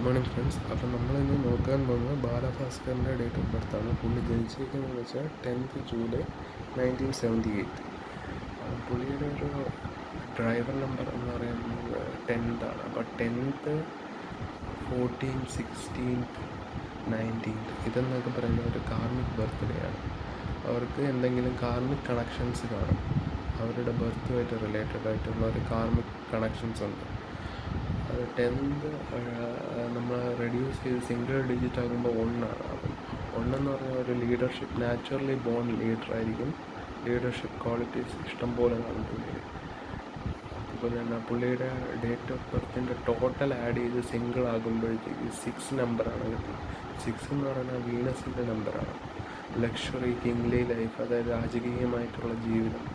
Morning friends. അപ്പം നമ്മളിന്ന് നോക്കാൻ പോകുന്നത് ബാലഭാസ്കറിൻ്റെ ഡേറ്റ് ഓഫ് ബർത്താണ്. പുള്ളി ജനിച്ചിരിക്കുന്നതെന്ന് വെച്ചാൽ 10th ജൂലൈ 1978. പുള്ളിയുടെ ഒരു ഡ്രൈവർ നമ്പർ എന്ന് പറയുന്നത് 10th ആണ്. അപ്പോൾ 10th, 14th, 16th, 19th ഇതെന്നൊക്കെ പറയുന്ന ഒരു കാർമിക് ബർത്ത്ഡേ ആണ്. അവർക്ക് എന്തെങ്കിലും കാർമിക് കണക്ഷൻസ് കാണും. അവരുടെ ബർത്തുമായിട്ട് റിലേറ്റഡ് ആയിട്ടുള്ള ഒരു കാർമിക് കണക്ഷൻസ് ഉണ്ട്. അത് 10th നമ്മൾ റെഡ്യൂസ് ചെയ്ത് സിംഗിൾ ഡിജിറ്റ് ആകുമ്പോൾ 1 ആണ്. അപ്പം 1 എന്ന് പറഞ്ഞാൽ ഒരു ലീഡർഷിപ്പ്, നാച്ചുറലി ബോൺ ലീഡർ ആയിരിക്കും. ലീഡർഷിപ്പ് ക്വാളിറ്റീസ് ഇഷ്ടം പോലെ കാണും പുള്ളിയിൽ. അതുപോലെ തന്നെ പുള്ളിയുടെ ഡേറ്റ് ഓഫ് ബർത്തിൻ്റെ ടോട്ടൽ ആഡ് ചെയ്ത് സിംഗിൾ ആകുമ്പോഴത്തേക്ക് 6 നമ്പറാണ് കിട്ടുന്നത്. 6 എന്ന് പറഞ്ഞാൽ വീനസിൻ്റെ നമ്പറാണ്. ലക്ഷറി, കിങ്ലി ലൈഫ്, അതായത് രാജകീയമായിട്ടുള്ള ജീവിതം,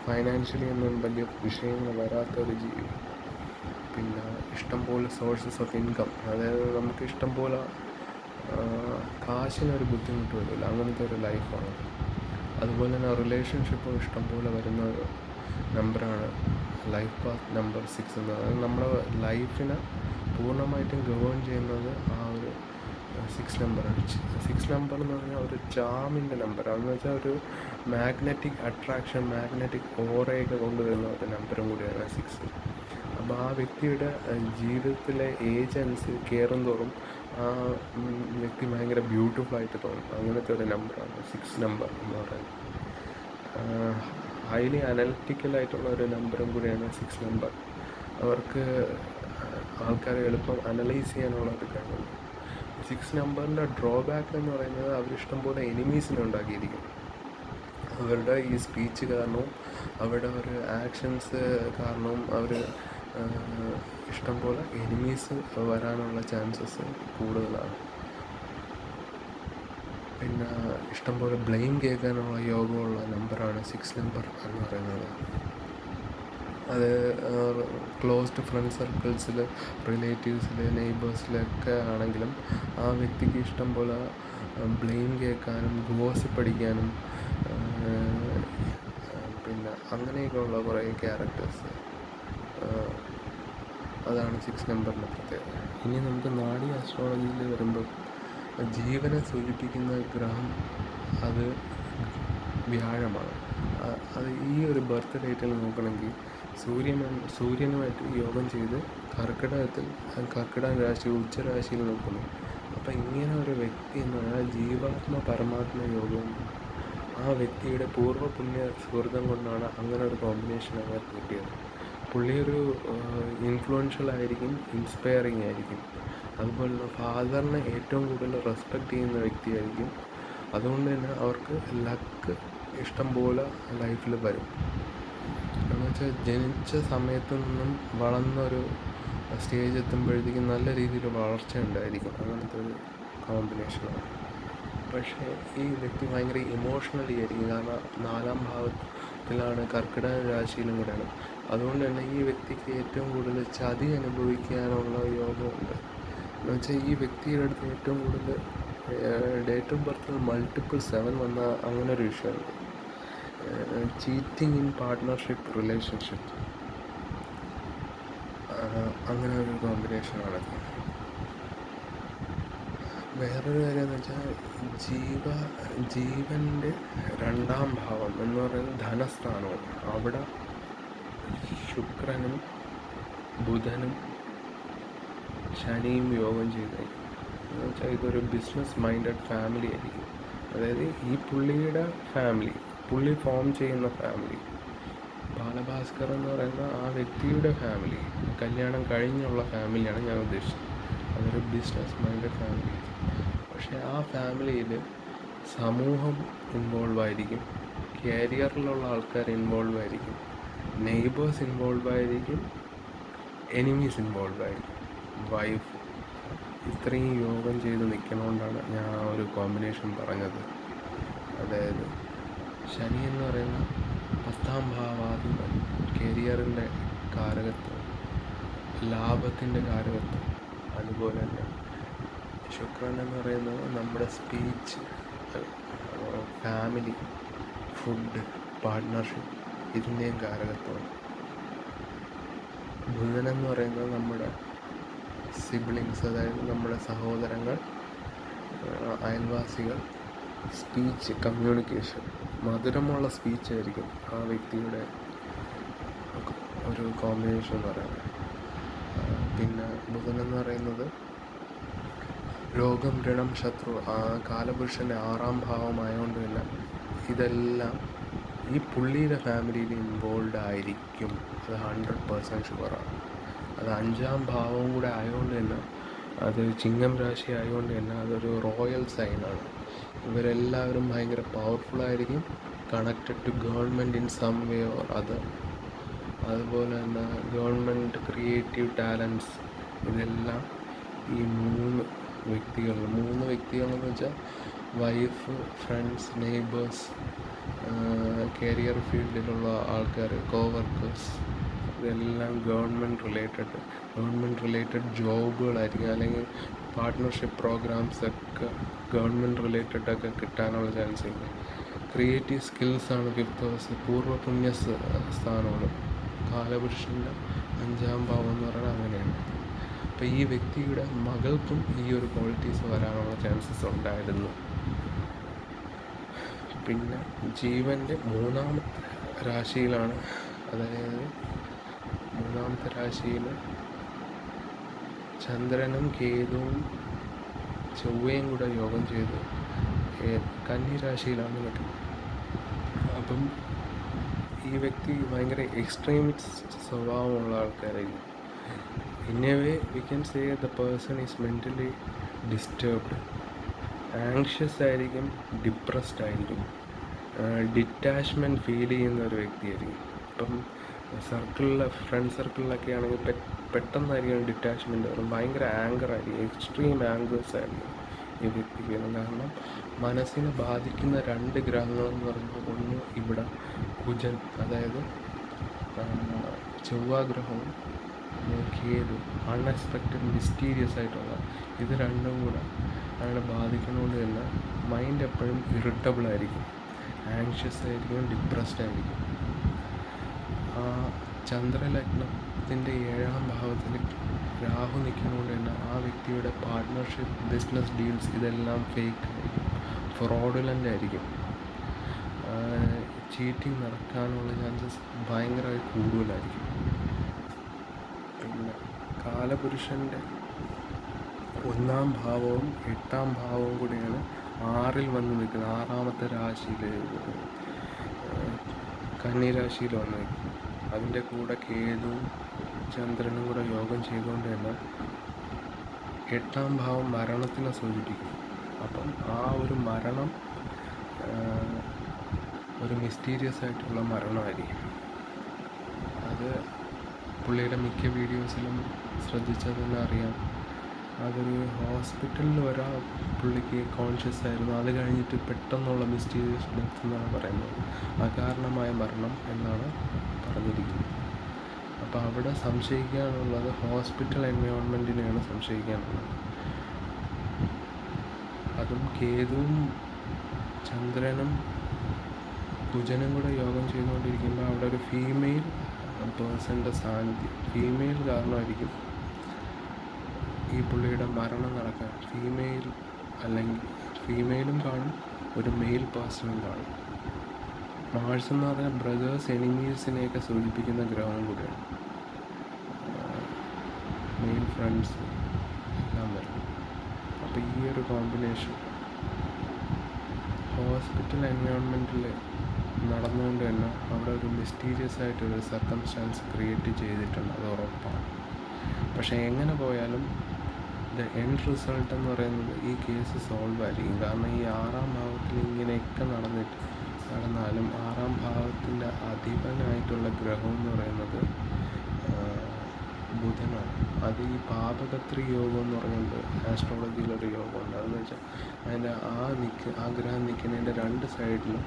ഫൈനാൻഷ്യലി ഒന്നും വലിയ വിഷയങ്ങൾ വരാത്തൊരു ജീവിതം. പിന്നെ ഇഷ്ടംപോലെ സോഴ്സസ് ഓഫ് ഇൻകം, അതായത് നമുക്ക് ഇഷ്ടംപോലെ കാശിനൊരു ബുദ്ധിമുട്ട് വരില്ല, അങ്ങനത്തെ ഒരു ലൈഫാണ്. അതുപോലെ തന്നെ റിലേഷൻഷിപ്പും ഇഷ്ടംപോലെ വരുന്ന ഒരു നമ്പറാണ് ലൈഫ് പാത്ത് നമ്പർ 6 എന്ന് പറയുന്നത്. നമ്മുടെ ലൈഫിനെ പൂർണ്ണമായിട്ടും ഗവേൺ ചെയ്യുന്നത് ആ ഒരു 6 നമ്പറാണ്. 6 നമ്പർ എന്ന് പറഞ്ഞാൽ ഒരു ചാമിൻ്റെ നമ്പറാണ്. എന്ന് വെച്ചാൽ ഒരു മാഗ്നറ്റിക് അട്രാക്ഷൻ, മാഗ്നറ്റിക് ഓറയൊക്കെ കൊണ്ടുവരുന്ന ഒരു നമ്പറും കൂടിയാണ് 6. അപ്പോൾ ആ വ്യക്തിയുടെ ജീവിതത്തിലെ ഏജ് അനുസരിച്ച് കയറും തോറും ആ വ്യക്തി ഭയങ്കര ബ്യൂട്ടിഫുൾ ആയിട്ട് തോന്നും. അങ്ങനത്തെ ഒരു നമ്പറാണ് 6 നമ്പർ എന്ന് പറയുന്നത്. ഹൈലി അനലിറ്റിക്കലായിട്ടുള്ള ഒരു നമ്പറും കൂടിയാണ് 6 നമ്പർ. അവർക്ക് ആൾക്കാരെ എളുപ്പം അനലൈസ് ചെയ്യാനുള്ള ഒരു കഴിവുണ്ട്. 6 നമ്പറിൻ്റെ ഡ്രോബാക്ക് എന്ന് പറയുന്നത് അവരിഷ്ടംപോലെ എനിമീസിനെ ഉണ്ടാക്കിയിരിക്കും. അവരുടെ ഈ സ്പീച്ച് കാരണവും അവരുടെ ഒരു ആക്ഷൻസ് കാരണവും അവർ ഇഷ്ടംപോലെ എനിമീസ് വരാനുള്ള ചാൻസസ് കൂടുതലാണ്. പിന്നെ ഇഷ്ടംപോലെ ബ്ലെയിം കേൾക്കാനുള്ള യോഗമുള്ള നമ്പറാണ് 6 നമ്പർ എന്ന് പറയുന്നത്. അത് ക്ലോസ്ഡ് ഫ്രണ്ട് സർക്കിൾസിൽ, റിലേറ്റീവ്സിൽ, നെയ്ബേഴ്സിലൊക്കെ ആണെങ്കിലും ആ വ്യക്തിക്ക് ഇഷ്ടംപോലെ ബ്ലെയിം കേൾക്കാനും ഗോസിപ്പ് പഠിക്കാനും പിന്നെ അങ്ങനെയൊക്കെയുള്ള കുറേ ക്യാരക്ടേഴ്സ്. അതാണ് 6 നമ്പറിൻ്റെ പ്രത്യേകത. ഇനി നമുക്ക് നാഡി ആസ്ട്രോളജിയിൽ വരുമ്പോൾ ജീവനെ സൂചിപ്പിക്കുന്ന ഗ്രഹം അത് വ്യാഴമാണ്. അത് ഈ ഒരു ബർത്ത് ഡേറ്റിൽ നോക്കണമെങ്കിൽ സൂര്യനുമായിട്ട് യോഗം ചെയ്ത് കർക്കിടക രാശി ഉച്ചരാശിയിൽ നോക്കുന്നു. അപ്പം ഇങ്ങനെ ഒരു വ്യക്തി എന്ന് പറഞ്ഞാൽ ജീവാത്മ പരമാത്മ യോഗം. ആ വ്യക്തിയുടെ പൂർവ്വ പുണ്യ സുഹൃതം കൊണ്ടാണ് അങ്ങനെ ഒരു കോമ്പിനേഷൻ അവർക്ക് കിട്ടിയത്. പുള്ളി ഒരു ഇൻഫ്ലുവൻഷ്യൽ ആയിരിക്കും, ഇൻസ്പയറിങ് ആയിരിക്കും. അതുപോലെ ഫാദറിനെ ഏറ്റവും കൂടുതൽ റെസ്പെക്റ്റ് ചെയ്യുന്ന വ്യക്തിയായിരിക്കും. അതുകൊണ്ട് തന്നെ അവർക്ക് ലക്ക് ഇഷ്ടംപോലെ ലൈഫിൽ വരും. എന്ന് വെച്ചാൽ ജനിച്ച സമയത്തു നിന്നും വളർന്നൊരു സ്റ്റേജ് എത്തുമ്പോഴത്തേക്കും നല്ല രീതിയിൽ വളർച്ച ഉണ്ടായിരിക്കും. അങ്ങനത്തെ ഒരു കോമ്പിനേഷനാണ്. പക്ഷേ ഈ വ്യക്തി ഭയങ്കര ഇമോഷണലി ആയിരിക്കും. കാരണം 4ാം ഭാവത്തിലാണ്, കർക്കിടക രാശിയിലും കൂടെയാണ്. അതുകൊണ്ട് തന്നെ ഈ വ്യക്തിക്ക് ഏറ്റവും കൂടുതൽ ചതി അനുഭവിക്കാനുള്ള യോഗമുണ്ട്. എന്ന് വെച്ചാൽ ഈ വ്യക്തിയുടെ അടുത്ത് ഏറ്റവും കൂടുതൽ ഡേറ്റ് ഓഫ് ബർത്തിൽ മൾട്ടിപ്പിൾ 7 വന്ന അങ്ങനെ ഒരു വിഷയമുണ്ട്. ചീറ്റിംഗ് ഇൻ പാർട്ട്ണർഷിപ്പ്, റിലേഷൻഷിപ്പ്, അങ്ങനെ ഒരു കോമ്പിനേഷനാണ്. വേറൊരു കാര്യം എന്ന് വെച്ചാൽ ജീവൻ്റെ 2ാം ഭാവം എന്ന് പറയുന്നത് ധനസ്ഥാനവും. അവിടെ ശുക്രനും ബുധനും ശനിയും യോഗം ചെയ്തേക്കും. എന്ന് വെച്ചാൽ ഇതൊരു ബിസിനസ് മൈൻഡഡ് ഫാമിലി ആയിരിക്കും. അതായത് ഈ പുള്ളിയുടെ ഫാമിലി, പുള്ളി ഫോം ചെയ്യുന്ന ഫാമിലി, ബാലഭാസ്കർ എന്ന് പറയുന്ന ആ വ്യക്തിയുടെ ഫാമിലി, കല്യാണം കഴിഞ്ഞുള്ള ഫാമിലിയാണ് ഞാൻ ഉദ്ദേശിച്ചത്. അതൊരു ബിസിനസ് മൈൻഡഡ് ഫാമിലി. പക്ഷേ ആ ഫാമിലിയിൽ സമൂഹം ഇൻവോൾവ് ആയിരിക്കും, കരിയറിലുള്ള ആൾക്കാർ ഇൻവോൾവ് ആയിരിക്കും, നെയ്ബേഴ്സ് ഇൻവോൾവ് ആയിരിക്കും, എനിമീസ് ഇൻവോൾവ് ആയിരിക്കും, വൈഫ്. ഇത്രയും യോഗം ചെയ്ത് നിൽക്കുന്നതുകൊണ്ടാണ് ഞാൻ ആ ഒരു കോമ്പിനേഷൻ പറഞ്ഞത്. അതായത് ശനി എന്ന് പറയുന്ന 10ാം ഭാവാധിപൻ കരിയറിൻ്റെ കാരകത്വം, ലാഭത്തിൻ്റെ കാരകത്വം. അതുപോലെ തന്നെ ശുക്രൻ എന്ന് പറയുന്നത് നമ്മുടെ സ്പീച്ച്, ഫാമിലി, ഫുഡ്, പാർട്ട്ണർഷിപ്പ്, ഇതിൻ്റെയും കാരകത്വം. ബുധനെന്ന് പറയുന്നത് നമ്മുടെ സിബ്ലിങ്സ്, അതായത് നമ്മുടെ സഹോദരങ്ങൾ, അയൽവാസികൾ, സ്പീച്ച്, കമ്മ്യൂണിക്കേഷൻ, മധുരമുള്ള സ്പീച്ചായിരിക്കും ആ വ്യക്തിയുടെ ഒരു കോമ്പിനേഷൻ എന്ന് പറയുന്നത്. പിന്നെ ബുധനെന്ന് പറയുന്നത് രോഗം, ഋണം, ശത്രു, കാലപുരുഷൻ്റെ 6ാം ഭാവമായതുകൊണ്ട് തന്നെ ഇതെല്ലാം ഈ പുള്ളിയുടെ ഫാമിലിയിൽ ഇൻവോൾവ് ആയിരിക്കും. അത് 100% ഷുവറാണ്. അത് 5ാം ഭാവവും കൂടെ ആയതുകൊണ്ട് തന്നെ, അത് ചിങ്ങം രാശി ആയതുകൊണ്ട് തന്നെ അതൊരു റോയൽ സൈനാണ്. ഇവരെല്ലാവരും ഭയങ്കര പവർഫുള്ളായിരിക്കും, connected to government in some way or other. അതുപോലെ തന്നെ ഗവൺമെൻറ്, ക്രിയേറ്റീവ് ടാലൻസ്, ഇതെല്ലാം ഈ മൂന്ന് വ്യക്തികളെന്ന് വെച്ചാൽ വൈഫ്, ഫ്രണ്ട്സ്, നെയ്ബേഴ്സ്, കരിയർ ഫീൽഡിലുള്ള ആൾക്കാർ, കോവർക്കേഴ്സ്, ഇതെല്ലാം ഗവൺമെൻറ് റിലേറ്റഡ് ജോബുകളായിരിക്കും, അല്ലെങ്കിൽ പാർട്ട്ണർഷിപ്പ് പ്രോഗ്രാംസൊക്കെ ഗവൺമെൻറ് റിലേറ്റഡൊക്കെ കിട്ടാനുള്ള ചാൻസ് ഉണ്ട്. ക്രിയേറ്റീവ് സ്കിൽസാണ് 5th ഹൗസ്, പൂർവ്വപുണ്യ സ്ഥാനമാണ്. കാലപുരുഷൻ്റെ 5ാം ഭാവം എന്ന് പറയുന്നത് അങ്ങനെയാണ്. അപ്പോൾ ഈ വ്യക്തിയുടെ മകൾക്കും ഈ ഒരു ക്വാളിറ്റീസ് വരാനുള്ള ചാൻസസ് ഉണ്ടായിരുന്നു. പിന്നെ ജീവൻ്റെ 3ാമത്തെ രാശിയിലാണ്, അതായത് 3ാമത്തെ രാശിയിൽ ചന്ദ്രനും കേതുവും ചൊവ്വയും കൂടെ യോഗം ചെയ്ത് കന്നി രാശിയിലാണ് നിൽക്കുന്നത്. അപ്പം ഈ വ്യക്തി ഭയങ്കര എക്സ്ട്രീമിസ്റ്റ് സ്വഭാവമുള്ള ആൾക്കാരായിരിക്കും. In a way, we can say the person is mentally disturbed, anxious ആയിരിക്കും, ഡിപ്രസ്ഡ് ആയിരിക്കും, ഡിറ്റാച്ച്മെൻറ്റ് ഫീൽ ചെയ്യുന്ന ഒരു വ്യക്തിയായിരിക്കും. ഇപ്പം ഫ്രണ്ട് സർക്കിളിലൊക്കെ ആണെങ്കിൽ പെട്ടെന്നായിരിക്കും ഡിറ്റാച്ച്മെൻറ്റ് വരും. ഭയങ്കര ആങ്കർ ആയിരിക്കും, എക്സ്ട്രീം ആങ്കേഴ്സ് ആയിരിക്കും ഈ വ്യക്തിക്ക്. കാരണം മനസ്സിനെ ബാധിക്കുന്ന 2 ഗ്രഹങ്ങളെന്ന് പറയുമ്പോൾ, ഒന്ന് ഇവിടെ കുജൻ, അതായത് ചൊവ്വാഗ്രഹവും കേതു, അൺഎക്സ്പെക്റ്റഡ് മിസ്റ്റീരിയസ് ആയിട്ടുള്ള ഇത് രണ്ടും കൂടെ അയാളെ ബാധിക്കുന്നതുകൊണ്ട് തന്നെ മൈൻഡ് എപ്പോഴും ഇറിറ്റബിൾ ആയിരിക്കും, ആങ്ഷ്യസ് ആയിരിക്കും, ഡിപ്രസ്ഡ് ആയിരിക്കും. ആ ചന്ദ്രലഗ്നത്തിൻ്റെ 7ാം ഭാവത്തിൽ രാഹു നിൽക്കുന്നതുകൊണ്ട് തന്നെ ആ വ്യക്തിയുടെ പാർട്ട്ണർഷിപ്പ്, ബിസിനസ് ഡീൽസ് ഇതെല്ലാം ഫേക്ക് ആയിരിക്കും, ഫ്രോഡുലൻ്റ് ആയിരിക്കും. ചീറ്റിംഗ് നടക്കാനുള്ള ചാൻസസ് ഭയങ്കരമായി കൂടുതലായിരിക്കും. പിന്നെ കാലപുരുഷൻ്റെ 1ാം ഭാവവും 8ാം ഭാവവും കൂടിയാണ് 6ൽ വന്ന് നിൽക്കുന്നത്. 6ാമത്തെ രാശിയിൽ, കന്നി രാശിയിൽ വന്ന് നിൽക്കും. അതിൻ്റെ കൂടെ കേതുവും ചന്ദ്രനും കൂടെ യോഗം ചെയ്തുകൊണ്ട് തന്നെ 8ാം ഭാവം മരണത്തിനെ സൂചിപ്പിക്കും. അപ്പം ആ ഒരു മരണം ഒരു മിസ്റ്റീരിയസ് ആയിട്ടുള്ള മരണമായിരിക്കും. അത് പുള്ളിയുടെ മിക്ക വീഡിയോസിലും ശ്രദ്ധിച്ചാൽ തന്നെ അറിയാം. അതൊരു ഹോസ്പിറ്റലിൽ പുള്ളിക്ക് കോൺഷ്യസ് ആയിരുന്നു, അത് കഴിഞ്ഞിട്ട് പെട്ടെന്നുള്ള മിസ്റ്റീരിയസ് ഡെത്ത് എന്നാണ് പറയുന്നത്, അകാരണമായ മരണം എന്നാണ് പറഞ്ഞിരിക്കുന്നത്. അപ്പോൾ അവിടെ സംശയിക്കാനുള്ളത് ഹോസ്പിറ്റൽ എൻവയോൺമെൻറ്റിനെയാണ് സംശയിക്കാനുള്ളത്. അതും കേതുവും ചന്ദ്രനും കുജനും കൂടെ യോഗം ചെയ്തുകൊണ്ടിരിക്കുമ്പോൾ അവിടെ ഒരു ഫീമെയിൽ പേഴ്സൻ്റെ സാന്നിധ്യം, ഫീമെയിൽ കാരണമായിരിക്കും ഈ പുള്ളിയുടെ മരണം നടക്കാൻ. അല്ലെങ്കിൽ ഫീമെയിലും കാണും, ഒരു മെയിൽ പേഴ്സണും കാണും. മാഴ്സ് എന്ന് പറഞ്ഞാൽ ബ്രദേഴ്സ്, എനിമീസിനെയൊക്കെ സൂചിപ്പിക്കുന്ന ഗ്രഹം കൂടിയാണ്. മെയിൽ ഫ്രണ്ട്സ് എല്ലാം വരും. അപ്പോൾ ഈ ഒരു കോമ്പിനേഷൻ ഹോസ്പിറ്റൽ എൻവയോൺമെൻറ്റിൽ നടന്നുകൊണ്ട് തന്നെ അവിടെ ഒരു മിസ്റ്റീരിയസ് ആയിട്ടൊരു സർക്കംസ്റ്റാൻസ് ക്രിയേറ്റ് ചെയ്തിട്ടുണ്ട്, അത് ഉറപ്പാണ്. പക്ഷേ എങ്ങനെ പോയാലും എൻഡ് റിസൾട്ട് എന്ന് പറയുന്നത് ഈ കേസ് സോൾവ് ആയിരിക്കും. കാരണം ഈ 6ാം ഭാവത്തിൽ ഇങ്ങനെയൊക്കെ നടന്നാലും 6ാം ഭാവത്തിൻ്റെ അധിപനായിട്ടുള്ള ഗ്രഹം എന്ന് പറയുന്നത് ബുധനാണ്. അത് ഈ പാപകത്രി യോഗം എന്ന് പറയുന്നത് ആസ്ട്രോളജിയിലൊരു യോഗമുണ്ട്. അതെന്ന് വെച്ചാൽ അതിൻ്റെ ആ ഗ്രഹം നിൽക്കുന്നതിൻ്റെ 2 സൈഡിലും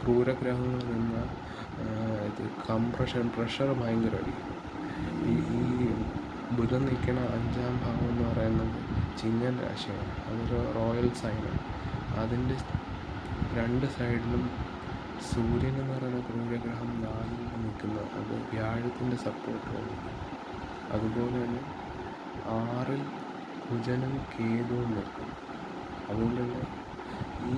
ക്രൂരഗ്രഹങ്ങൾ നിന്ന് പ്രഷർ ഭയങ്കരമായിരിക്കും. ഈ ബുധൻ നിൽക്കുന്ന 5ാം ഭാവം എന്ന് പറയുന്നത് ചിങ്ങൻ രാശിയാണ്, അതൊരു റോയൽ സൈനാണ്. അതിൻ്റെ 2 സൈഡിലും സൂര്യൻ എന്ന് പറയുന്ന ക്രൂരഗ്രഹം 4ൽ നിൽക്കുന്നത്, അത് വ്യാഴത്തിൻ്റെ സപ്പോർട്ട് വരും. അതുപോലെ തന്നെ ആറിൽ കുജനും കേതുവും നിൽക്കും. അതുകൊണ്ട് തന്നെ ഈ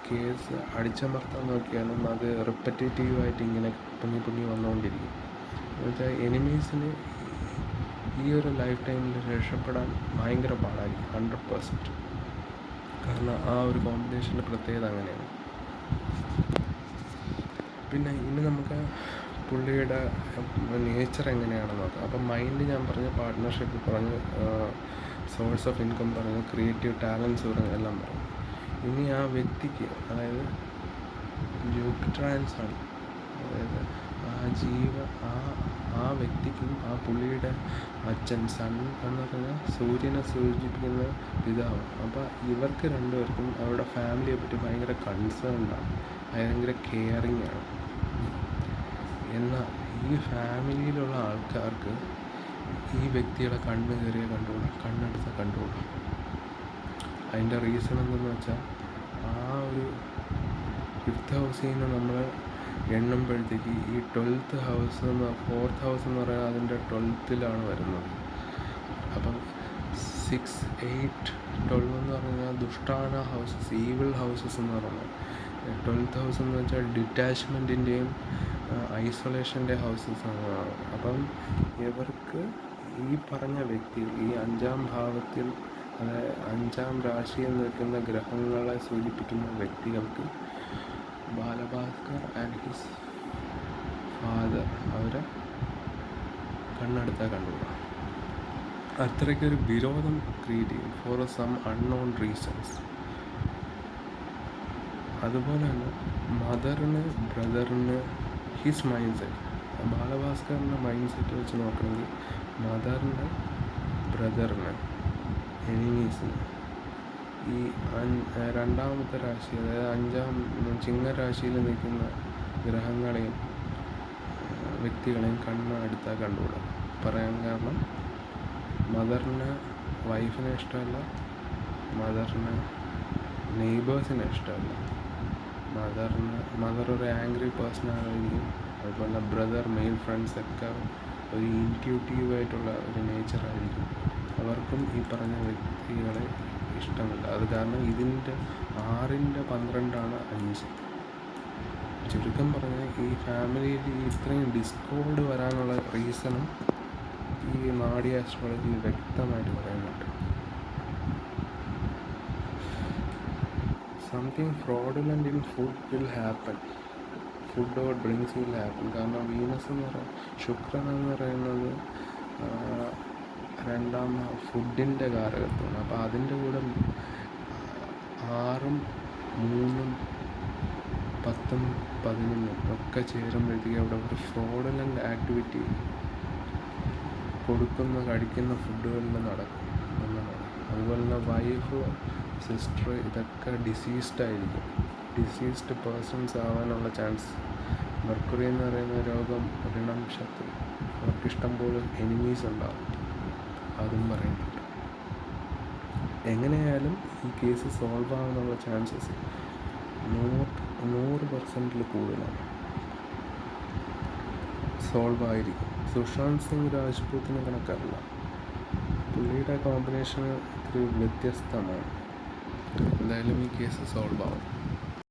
കേസ് അടിച്ചമർത്താൻ നോക്കിയാലും അത് റിപ്പറ്റേറ്റീവായിട്ട് ഇങ്ങനെ പൊങ്ങി വന്നുകൊണ്ടിരിക്കും. എന്നുവെച്ചാൽ എനിമീസിന് ഈ ഒരു ലൈഫ് ടൈമിൽ രക്ഷപ്പെടാൻ ഭയങ്കര പാടായിരിക്കും 100%. കാരണം ആ ഒരു കോമ്പിനേഷൻ്റെ പ്രത്യേകത അങ്ങനെയാണ്. പിന്നെ ഇനി നമുക്ക് പുള്ളിയുടെ നേച്ചർ എങ്ങനെയാണെന്ന് നോക്കാം. അപ്പം മൈൻഡ് ഞാൻ പറഞ്ഞ പാർട്ട്ണർഷിപ്പ് പറഞ്ഞ്, സോഴ്സ് ഓഫ് ഇൻകം പറഞ്ഞ്, ക്രിയേറ്റീവ് ടാലൻസ് പറഞ്ഞ് എല്ലാം പറഞ്ഞു. ഇനി ആ വ്യക്തിക്ക്, അതായത് ജൂപ്പിറ്ററാൻസാണ്, അതായത് ആ വ്യക്തിക്കും ആ പുള്ളിയുടെ അച്ഛൻ, സൺ എന്ന് പറഞ്ഞാൽ സൂര്യനെ സൂചിപ്പിക്കുന്ന പിതാവ്. അപ്പോൾ ഇവർക്ക് രണ്ടുപേർക്കും അവരുടെ ഫാമിലിയെ പറ്റി ഭയങ്കര കൺസേൺഡാണ്, ഭയങ്കര കെയറിങ് ആണ്. എന്നാൽ ഈ ഫാമിലിയിലുള്ള ആൾക്കാർക്ക് ഈ വ്യക്തിയുടെ കണ്ണ് കയറിയ കണ്ടുകൂടാ, കണ്ണെടുത്ത കണ്ടുകൂടാ. അതിൻ്റെ റീസൺ എന്തെന്ന് വെച്ചാൽ, ആ ഒരു 5th ഹൗസിൽ നിന്ന് നമ്മൾ എണ്ണുമ്പോഴത്തേക്ക് ഈ 12th ഹൗസ് 4th ഹൗസ് എന്ന് പറയുന്നത് അതിൻ്റെ 12th വരുന്നത്. അപ്പം 6, 8, 12 എന്ന് പറഞ്ഞാൽ ദുഷ്ടാന ഹൗസസ്, ഈവിൾ ഹൗസസ് എന്ന് പറയുന്നത്. 12th ഹൗസ് എന്ന് വെച്ചാൽ ഡിറ്റാച്ച്മെൻറ്റിൻ്റെയും ഐസൊലേഷൻ്റെ ഹൗസസ് ആണ്. അപ്പം ഇവർക്ക് ഈ പറഞ്ഞ വ്യക്തി ഈ 5ാം ഭാവത്തിൽ, അതായത് 5ാം രാശിയിൽ നിൽക്കുന്ന ഗ്രഹങ്ങളെ സൂചിപ്പിക്കുന്ന വ്യക്തികൾക്ക് ബാലഭാസ്കർ ആൻഡ് ഹിസ് ഫാദർ അവരെ കണ്ണെടുത്താൽ കണ്ടുകൂടാ. അത്രയ്ക്കൊരു വിരോധം ക്രിയേറ്റ് ചെയ്യും ഫോർ സം അൺനോൺ റീസൺസ്. അതുപോലെ തന്നെ മദറിന്, ബ്രദറിന് ഹിസ് മൈൻഡ് സെറ്റ്, ബാലഭാസ്കറിൻ്റെ മൈൻഡ് സെറ്റ് വെച്ച് നോക്കണമെങ്കിൽ മദറിന്, ബ്രദറിന്, എനിമീസിന്, ഈ 2ാമത്തെ രാശി, അതായത് 5ാം ചിങ്ങരാശിയിൽ നിൽക്കുന്ന ഗ്രഹങ്ങളെയും വ്യക്തികളെയും കണ്ണെടുത്താൽ കണ്ടുകൂടാ. പറയാൻ കാരണം, മദറിന് വൈഫിനെ ഇഷ്ടമല്ല, മദറിന് നെയ്ബേഴ്സിനെ ഇഷ്ടമല്ല, മദർ ഒരു ആംഗ്രി പേഴ്സണായിരിക്കും. അതുപോലെ ബ്രദർ, മെയിൽ ഫ്രണ്ട്സൊക്കെ ഒരു ഇൻറ്റ്യൂട്ടീവായിട്ടുള്ള ഒരു നേച്ചറായിരിക്കും. അവർക്കും ഈ പറഞ്ഞ വ്യക്തികളെ ഇഷ്ടമല്ല. അത് കാരണം ഇതിൻ്റെ 6ൻ്റെ 12 5. ചുരുക്കം പറഞ്ഞാൽ ഈ ഫാമിലിയിൽ ഇത്രയും ഡിസ്കോർഡ് വരാനുള്ള റീസണും ഈ നാഡി ആസ്ട്രോളജി വ്യക്തമായിട്ട് പറയുന്നുണ്ട്. Something fraudulent in food will happen, food or drinks will happen. കാരണം വീനസ് എന്ന് പറയുന്നത്, ശുക്രൻ എന്ന് പറയുന്നത് 2ാം ഫുഡിൻ്റെ കാരകത്വമാണ്. അപ്പോൾ അതിൻ്റെ കൂടെ 6ഉം 3ഉം 10ഉം 11ഉം ഒക്കെ ചേരുമ്പോഴത്തേക്ക് അവിടെ ഒരു ഫ്രോഡുലൻ്റ് ആക്ടിവിറ്റി കഴിക്കുന്ന ഫുഡുകളിൽ നടക്കും എന്നതാണ്. അതുപോലെ തന്നെ വൈഫ്, സിസ്റ്റർ ഇതൊക്കെ ഡിസീസ്ഡ് പേഴ്സൺസ് ആവാനുള്ള ചാൻസ്. മെർക്കുറി എന്ന് പറയുന്ന രോഗം, ഋണം, ശത്രു, അവർക്കിഷ്ടം പോലെ എനിമീസ് ഉണ്ടാവും, അതും പറയുന്നുണ്ട്. എങ്ങനെയായാലും ഈ കേസ് സോൾവ് ആവാനുള്ള ചാൻസസ് 100% കൂടുതലാണ്, സോൾവ് ആയിരിക്കും. സുശാന്ത് സിംഗ് രാജ്പൂത്തിന് കണക്കല്ല, പുള്ളിയുടെ കോമ്പിനേഷൻ ഇത്തിരി വ്യത്യസ്തമാണ്. എന്തായാലും ഈ കേസ് സോൾവ് ആവും.